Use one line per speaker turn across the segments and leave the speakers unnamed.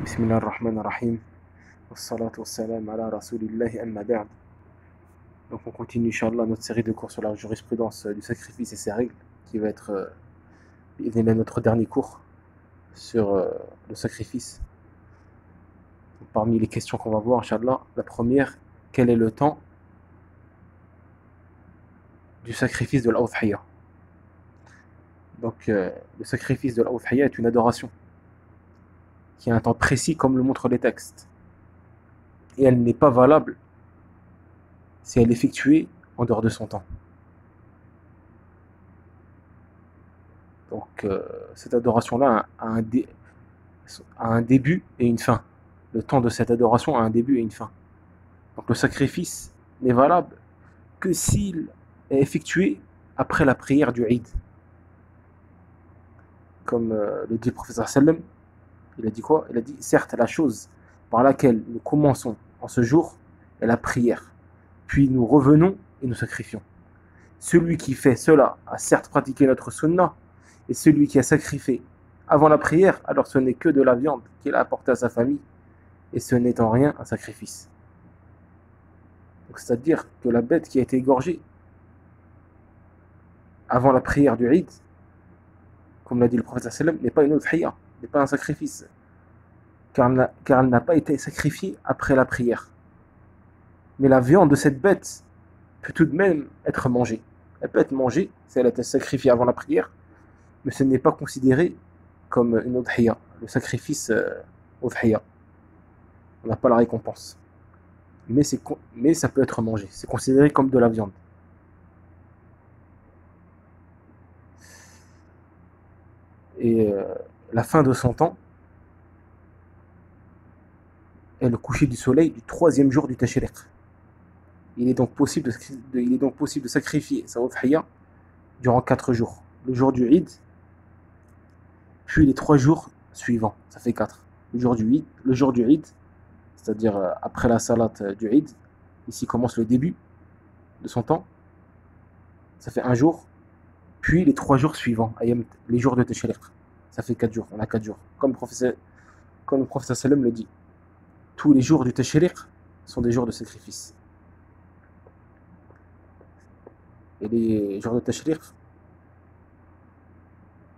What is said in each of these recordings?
Bismillah ar-Rahman ar-Rahim. Wassalatu wassalam ala rasulillahi amma ba'd. Donc on continue, Inch'Allah, notre série de cours sur la jurisprudence du sacrifice et ses règles, qui va être notre dernier cours sur le sacrifice. Donc, parmi les questions qu'on va voir, Inch'Allah, la première, quel est le temps du sacrifice de l'Udhiyya? Donc le sacrifice de l'Udhiyya est une adoration qui a un temps précis comme le montrent les textes. Et elle n'est pas valable si elle est effectuée en dehors de son temps. Donc cette adoration-là a un début et une fin. Le temps de cette adoration a un début et une fin. Donc le sacrifice n'est valable que s'il est effectué après la prière du Eid. Comme le dit le prophète sallam, il a dit quoi? Il a dit, certes, la chose par laquelle nous commençons en ce jour est la prière. Puis nous revenons et nous sacrifions. Celui qui fait cela a certes pratiqué notre sunnah, et celui qui a sacrifié avant la prière, alors ce n'est que de la viande qu'il a apportée à sa famille, et ce n'est en rien un sacrifice. C'est-à-dire que la bête qui a été égorgée avant la prière du Eid, comme l'a dit le prophète sallam, n'est pas une udhiyya, n'est pas un sacrifice, car elle n'a pas été sacrifiée après la prière. Mais la viande de cette bête peut tout de même être mangée. Elle peut être mangée si elle a été sacrifiée avant la prière, mais ce n'est pas considéré comme une udhiyya, le sacrifice udhiyya. On n'a pas la récompense. Mais ça peut être mangé, c'est considéré comme de la viande. Et la fin de son temps est le coucher du soleil du 3e jour du Tashriq. Il est donc possible de sacrifier sa udhiyya durant 4 jours. Le jour du Eid, puis les 3 jours suivants, ça fait 4. Le jour du Eid, c'est-à-dire après la salat du Eid, ici commence le début de son temps, ça fait 1 jour, puis les 3 jours suivants, les jours de Tashriq, ça fait 4 jours, on a 4 jours. Comme le prophète sallam le dit, tous les jours du Tashriq sont des jours de sacrifice. Et les jours de Tashriq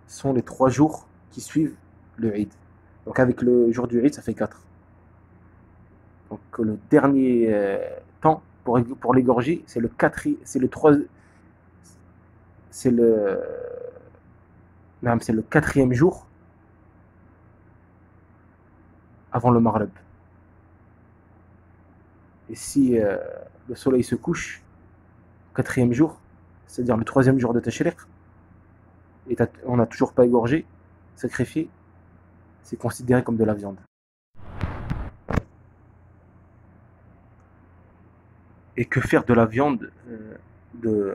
sont les 3 jours qui suivent le Eid. Donc avec le jour du Eid, ça fait 4. Donc le dernier temps pour l'égorger, c'est le 4e jour avant le Maghrib. Et si le soleil se couche, 4e jour, c'est-à-dire le 3e jour de Tashriq, et on n'a toujours pas égorgé, sacrifié, c'est considéré comme de la viande. Et que faire de la viande du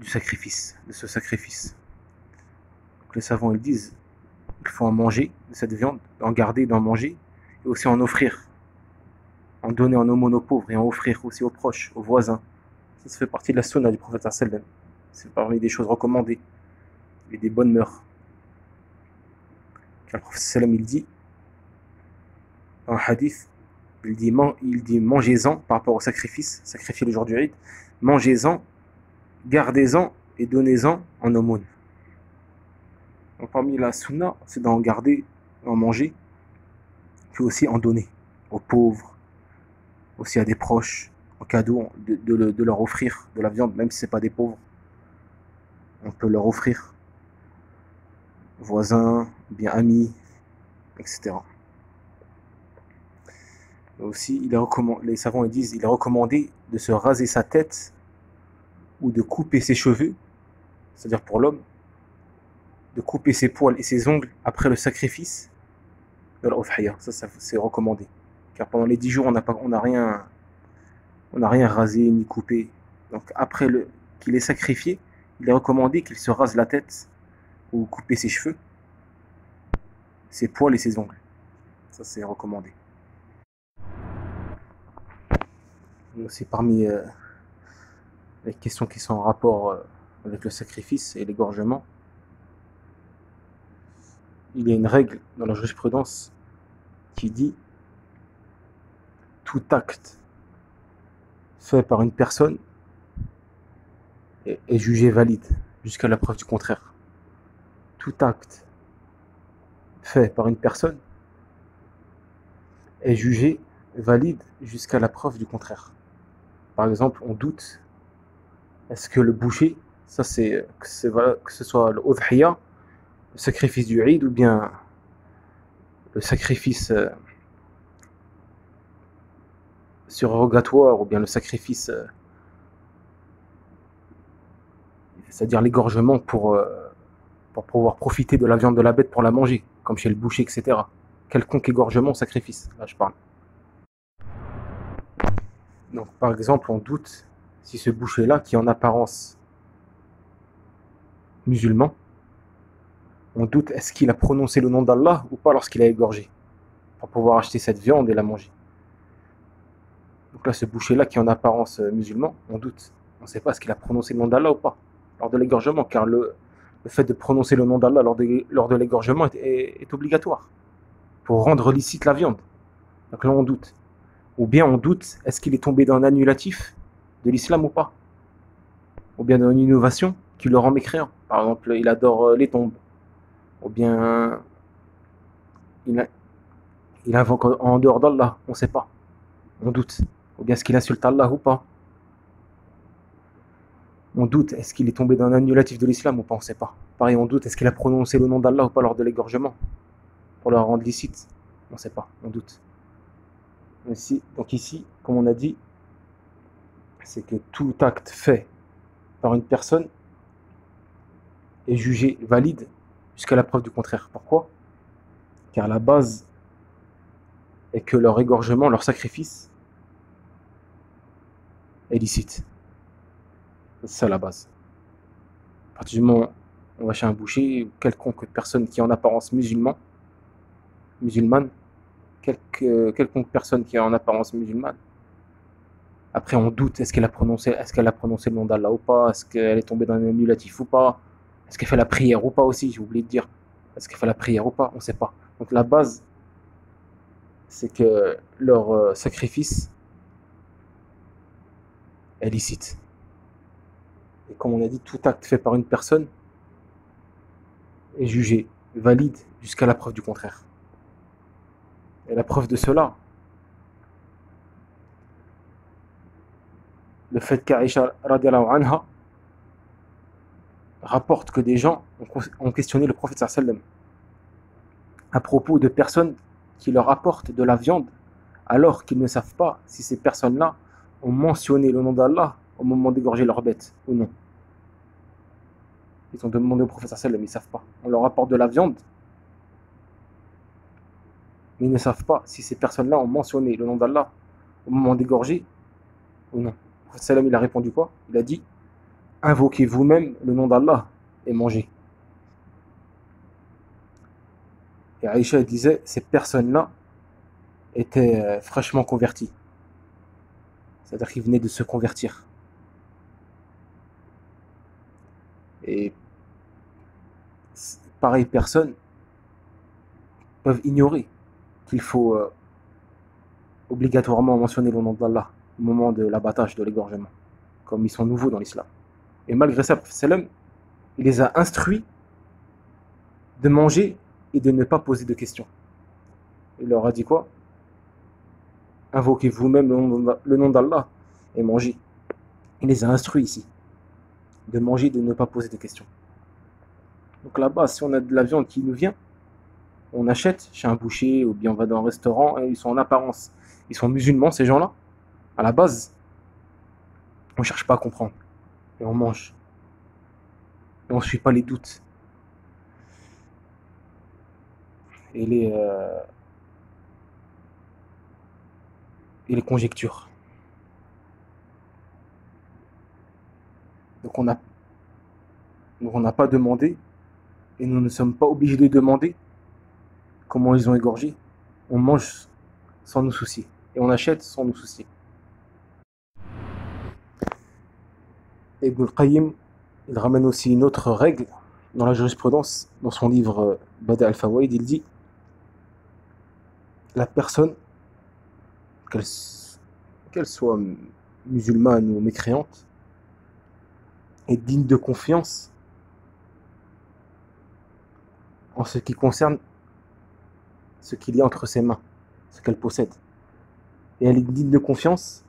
sacrifice, de ce sacrifice? Donc les savants ils disent qu'il faut en manger de cette viande, en garder, d'en manger, et aussi en offrir, en donner en aumône aux pauvres et en offrir aussi aux proches, aux voisins. Ça fait partie de la sunna du prophète sallam. C'est parmi des choses recommandées et des bonnes mœurs. Car le prophète sallam il dit dans un hadith, il dit mangez-en par rapport au sacrifice, sacrifiez le jour du Eid, mangez-en, gardez-en et donnez-en en aumône. Donc parmi la sunna, c'est d'en garder, d'en manger, puis aussi en donner aux pauvres, aussi à des proches, en cadeau, de leur offrir de la viande, même si ce n'est pas des pauvres. On peut leur offrir, voisins, bien amis, etc. Et aussi, les savants ils disent il est recommandé de se raser sa tête ou de couper ses cheveux, c'est-à-dire pour l'homme, de couper ses poils et ses ongles après le sacrifice de l'udhiyya. Ça c'est recommandé. Car pendant les 10 jours, on n'a rien rasé ni coupé. Donc après qu'il est sacrifié, il est recommandé qu'il se rase la tête ou couper ses cheveux, ses poils et ses ongles. Ça c'est recommandé. C'est parmi les questions qui sont en rapport avec le sacrifice et l'égorgement. Il y a une règle dans la jurisprudence qui dit tout acte fait par une personne est jugé valide jusqu'à la preuve du contraire. Tout acte fait par une personne est jugé valide jusqu'à la preuve du contraire. Par exemple, on doute, est-ce que le boucher, ça c'est que ce soit le udhiya, le sacrifice du Eid, ou bien le sacrifice surrogatoire, ou bien le sacrifice, c'est-à-dire l'égorgement pour pouvoir profiter de la viande de la bête pour la manger, comme chez le boucher, etc. Quelconque égorgement, sacrifice, là je parle. Donc par exemple, on doute si ce boucher-là, qui est en apparence musulman, on doute est-ce qu'il a prononcé le nom d'Allah ou pas lorsqu'il a égorgé, pour pouvoir acheter cette viande et la manger. Donc là, ce boucher-là qui est en apparence musulman, on doute. On ne sait pas est-ce qu'il a prononcé le nom d'Allah ou pas lors de l'égorgement, car le fait de prononcer le nom d'Allah lors de l'égorgement est obligatoire pour rendre licite la viande. Donc là, on doute. Ou bien on doute, est-ce qu'il est tombé dans un annulatif de l'islam ou pas, ou bien dans une innovation qui le rend mécréant. Par exemple, il adore les tombes, ou bien il invoque en dehors d'Allah, on ne sait pas, on doute. Ou bien est-ce qu'il insulte Allah ou pas, on doute. Est-ce qu'il est tombé dans un annulatif de l'islam ou pas, on ne sait pas. Pareil, on doute, est-ce qu'il a prononcé le nom d'Allah ou pas lors de l'égorgement pour le rendre licite, on ne sait pas, on doute. Donc ici, comme on a dit, c'est que tout acte fait par une personne est jugé valide jusqu'à la preuve du contraire. Pourquoi? Car la base est que leur égorgement, leur sacrifice est licite. C'est ça la base. À partir du moment où on va chez un boucher, ou quelconque personne qui est en apparence musulmane, quelconque personne qui est en apparence musulmane, après on doute, est-ce qu'elle a prononcé le nom d'Allah ou pas, est-ce qu'elle est tombée dans un annulatif ou pas, est-ce qu'elle fait la prière ou pas aussi, j'ai oublié de dire, est-ce qu'elle fait la prière ou pas, on ne sait pas. Donc la base, c'est que leur sacrifice est licite. Et comme on a dit, tout acte fait par une personne est jugé valide jusqu'à la preuve du contraire. Et la preuve de cela, le fait qu'Aïcha radiallahu anha rapporte que des gens ont questionné le prophète sallallahu alayhi wa sallam à propos de personnes qui leur apportent de la viande alors qu'ils ne savent pas si ces personnes-là ont mentionné le nom d'Allah au moment d'égorger leur bête ou non. Ils ont demandé au prophète sallallahu alayhi wa sallam, ils ne savent pas. On leur apporte de la viande, mais ils ne savent pas si ces personnes-là ont mentionné le nom d'Allah au moment d'égorger ou non. Le prophète sallallahu alayhi wa sallam, il a répondu quoi? Il a dit, invoquez vous-même le nom d'Allah et mangez. Et Aïcha disait, ces personnes-là étaient fraîchement converties. C'est-à-dire qu'ils venaient de se convertir. Et pareilles personnes peuvent ignorer qu'il faut obligatoirement mentionner le nom d'Allah au moment de l'abattage, de l'égorgement, comme ils sont nouveaux dans l'islam. Et malgré ça, le prophète sallam, il les a instruits de manger et de ne pas poser de questions. Il leur a dit quoi? Invoquez vous-même le nom d'Allah et mangez. Il les a instruits ici de manger et de ne pas poser de questions. Donc là-bas, si on a de la viande qui nous vient, on achète chez un boucher ou bien on va dans un restaurant et ils sont en apparence, ils sont musulmans ces gens-là. À la base, on ne cherche pas à comprendre et on mange. Et on ne suit pas les doutes et les conjectures. Donc on n'a pas demandé et nous ne sommes pas obligés de demander comment ils ont égorgé. On mange sans nous soucier et on achète sans nous soucier. Ibn al-Qayyim, il ramène aussi une autre règle dans la jurisprudence, dans son livre Bada al-Fawaid, il dit la personne, qu'elle qu'elle soit musulmane ou mécréante, est digne de confiance en ce qui concerne ce qu'il y a entre ses mains, ce qu'elle possède. Et elle est digne de confiance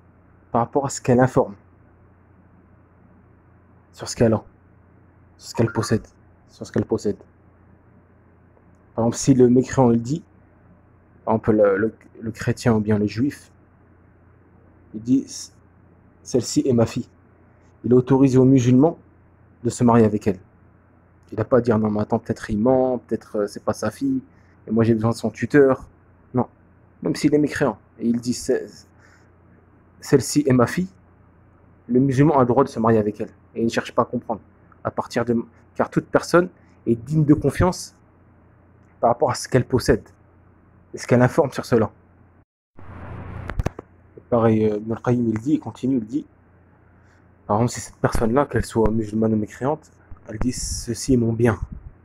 par rapport à ce qu'elle informe, sur ce qu'elle a, sur ce qu'elle possède, sur ce qu'elle possède. Par exemple, si le mécréant il dit, par exemple le chrétien ou bien le juif, il dit celle-ci est ma fille. Il autorise aux musulmans de se marier avec elle. Il n'a pas à dire non mais attends, peut-être il ment, peut-être c'est pas sa fille, et moi j'ai besoin de son tuteur. Non, même s'il est mécréant, et il dit celle-ci est ma fille, le musulman a le droit de se marier avec elle. Et il ne cherche pas à comprendre. À partir de... Car toute personne est digne de confiance par rapport à ce qu'elle possède et ce qu'elle informe sur cela. Et pareil, Ibn al-Qayyim il dit, il continue, il dit, par exemple, si cette personne-là, qu'elle soit musulmane ou mécréante, elle dit ceci est mon bien,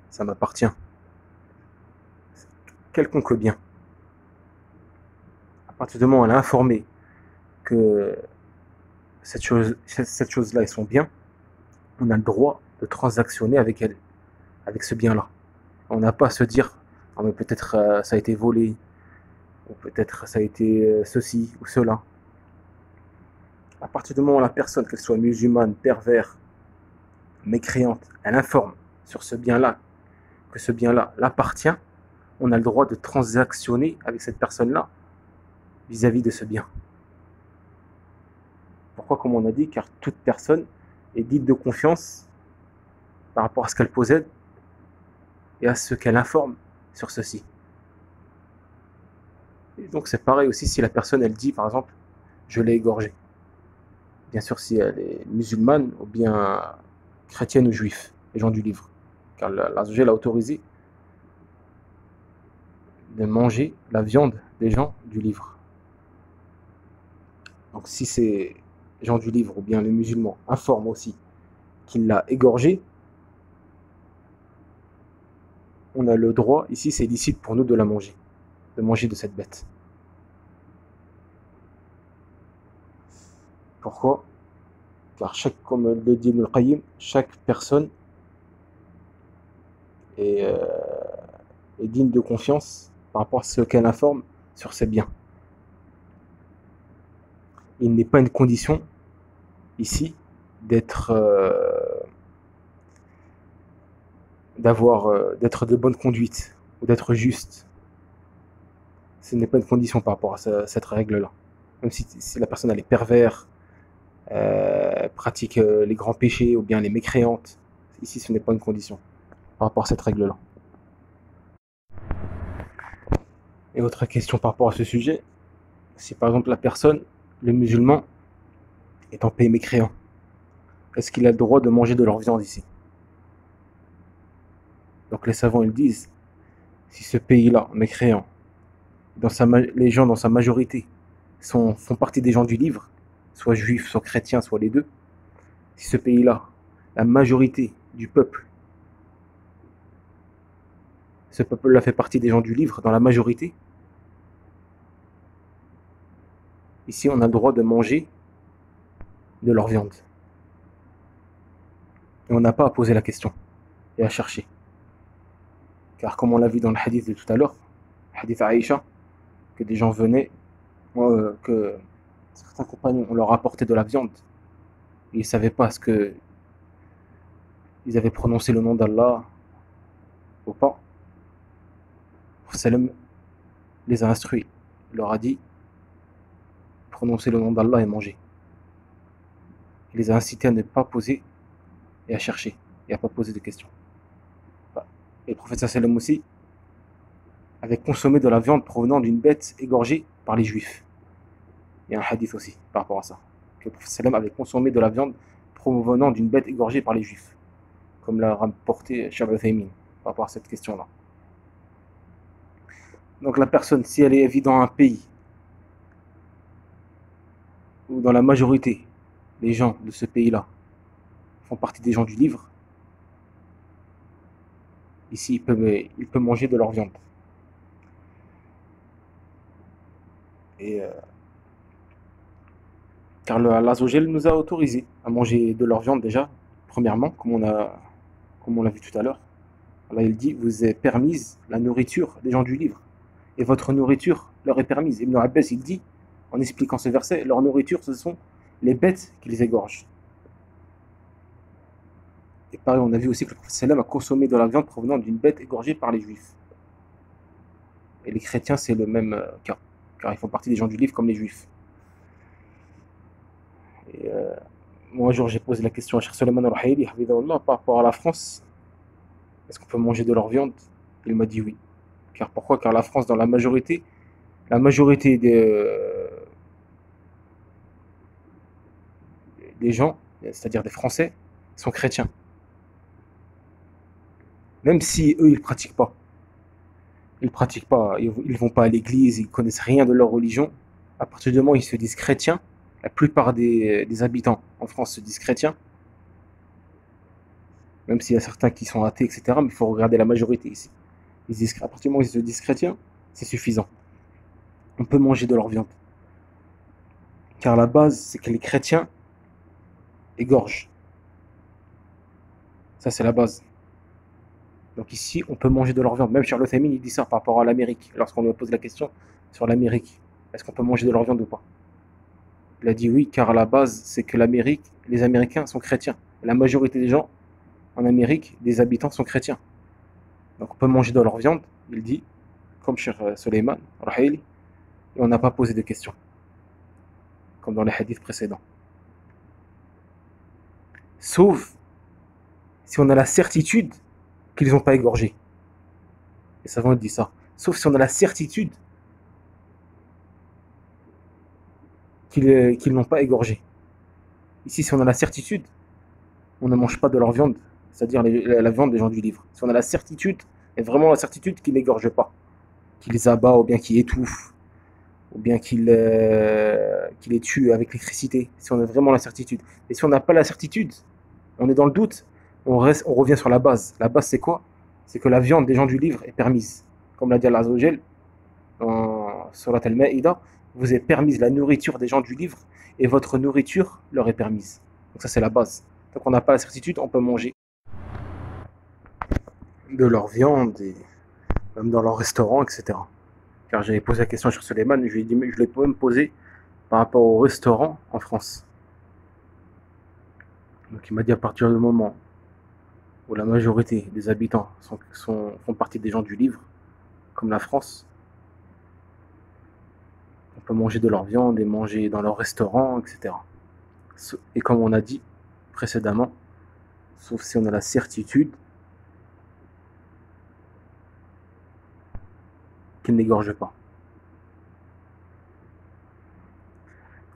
ça m'appartient. Quelconque bien. À partir du moment où elle a informé que cette chose-là est son bien, on a le droit de transactionner avec elle, avec ce bien-là. On n'a pas à se dire, ah, mais peut-être ça a été volé, ou peut-être ça a été ceci ou cela. À partir du moment où la personne, qu'elle soit musulmane, pervers, mécréante, elle informe sur ce bien-là, que ce bien-là l'appartient, on a le droit de transactionner avec cette personne-là vis-à-vis de ce bien. Pourquoi, comme on a dit, car toute personne est dite de confiance par rapport à ce qu'elle possède et à ce qu'elle informe sur ceci. Et donc c'est pareil aussi si la personne elle dit par exemple je l'ai égorgé. Bien sûr si elle est musulmane ou bien chrétienne ou juif, les gens du livre. Car l'Azogel a autorisé de manger la viande des gens du livre. Donc si ces gens du livre ou bien les musulmans informent aussi qu'il l'a égorgé, on a le droit, ici c'est licite pour nous de la manger, de manger de cette bête. Pourquoi? Car comme le dit Ibn al-Qayyim, chaque personne est, est digne de confiance par rapport à ce qu'elle informe sur ses biens. Il n'est pas une condition ici d'être d'être de bonne conduite ou d'être juste. Ce n'est pas une condition par rapport à cette règle-là. Même si la personne elle est pervers, pratique les grands péchés ou bien les mécréantes, ici ce n'est pas une condition par rapport à cette règle-là. Et autre question par rapport à ce sujet, si par exemple la personne, le musulman, est en pays mécréant, est-ce qu'il a le droit de manger de leur viande ici? Donc les savants ils disent, si ce pays-là, mécréant, les gens dans sa majorité font partie des gens du livre, soit juifs, soit chrétiens, soit les deux, si ce pays-là, la majorité du peuple, ce peuple-là fait partie des gens du livre, dans la majorité, ici on a le droit de manger de leur viande. Et on n'a pas à poser la question et à chercher. Car comme on l'a vu dans le hadith de tout à l'heure, le hadith à Aïcha, que des gens venaient, que certains compagnons, on leur apportait de la viande, et ils ne savaient pas ce que ils avaient prononcé le nom d'Allah ou pas. Salem les a instruits, il leur a dit prononcez le nom d'Allah et mangez. Il les a incités à ne pas poser et à chercher, et à ne pas poser de questions. Et le prophète sallam aussi avait consommé de la viande provenant d'une bête égorgée par les juifs. Il y a un hadith aussi par rapport à ça. Que le prophète sallam avait consommé de la viande provenant d'une bête égorgée par les juifs. Comme l'a rapporté Cheikh Uthaymin par rapport à cette question-là. Donc la personne, si elle est dans un pays où dans la majorité, les gens de ce pays-là font partie des gens du livre, ici il peut manger de leur viande. Et, car le Allah Azzawajal nous a autorisé à manger de leur viande déjà, premièrement, comme on l'a vu tout à l'heure. Allah il dit, vous est permise la nourriture des gens du livre, et votre nourriture leur est permise. Ibn Abbas il dit, en expliquant ce verset, leur nourriture ce sont les bêtes qu'ils égorgent. Et pareil, on a vu aussi que le prophète sallam a consommé de la viande provenant d'une bête égorgée par les juifs. Et les chrétiens, c'est le même cas, car ils font partie des gens du livre comme les juifs. Et moi, un jour, j'ai posé la question à Cheikh Suleiman Al-Ruhaili, par rapport à la France, est-ce qu'on peut manger de leur viande? Il m'a dit oui. Car pourquoi? Car la France, dans la majorité des gens, c'est-à-dire des Français, sont chrétiens. Même si eux, ils pratiquent pas. Ils pratiquent pas, ils vont pas à l'église, ils connaissent rien de leur religion. À partir du moment où ils se disent chrétiens, la plupart des habitants en France se disent chrétiens, même s'il y a certains qui sont athées, etc. Mais il faut regarder la majorité ici. À partir du moment où ils se disent chrétiens, c'est suffisant. On peut manger de leur viande. Car la base, c'est que les chrétiens égorgent. Ça, c'est la base. Donc ici, on peut manger de leur viande. Même Charles Othaymin, il dit ça par rapport à l'Amérique. Lorsqu'on lui pose la question sur l'Amérique, est-ce qu'on peut manger de leur viande ou pas? Il a dit oui, car à la base, c'est que l'Amérique, les Américains sont chrétiens. La majorité des gens en Amérique, des habitants sont chrétiens. Donc on peut manger de leur viande, il dit, comme Cheikh Suleiman Ruhaili, et on n'a pas posé de questions, comme dans les hadiths précédents. Sauf si on a la certitude qu'ils n'ont pas égorgé. Les savants disent ça. Sauf si on a la certitude qu'ils n'ont pas égorgé. Ici, si on a la certitude, on ne mange pas de leur viande, c'est-à-dire la viande des gens du livre. Si on a la certitude, et vraiment la certitude qu'ils n'égorgent pas, qu'ils abattent ou bien qu'ils étouffent, ou bien qu'ils les tuent avec l'électricité, si on a vraiment la certitude. Et si on n'a pas la certitude, on est dans le doute, on revient sur la base. La base, c'est quoi? C'est que la viande des gens du livre est permise. Comme l'a dit Allah Azzawajal dans Surat Al-Ma'ida, vous est permise la nourriture des gens du livre et votre nourriture leur est permise. Donc ça, c'est la base. Tant qu'on n'a pas la certitude, on peut manger de leur viande, et même dans leur restaurant, etc. Car j'avais posé la question sur Suleiman, je l'ai même posé par rapport au restaurant en France. Donc il m'a dit à partir du moment où la majorité des habitants font partie des gens du livre, comme la France, on peut manger de leur viande et manger dans leur restaurant, etc. Et comme on a dit précédemment, sauf si on a la certitude qu'ils n'égorgent pas.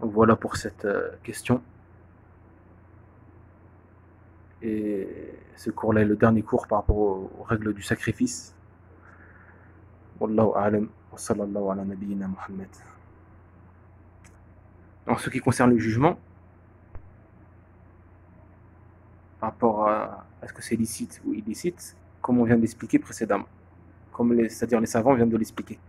Donc voilà pour cette question. Et ce cours-là est le dernier cours par rapport aux règles du sacrifice. Wallahu a'lam wa sallallahu ala nabiyyina Muhammad. En ce qui concerne le jugement, par rapport à est-ce que c'est licite ou illicite, comme on vient de l'expliquer précédemment, c'est-à-dire les savants viennent de l'expliquer.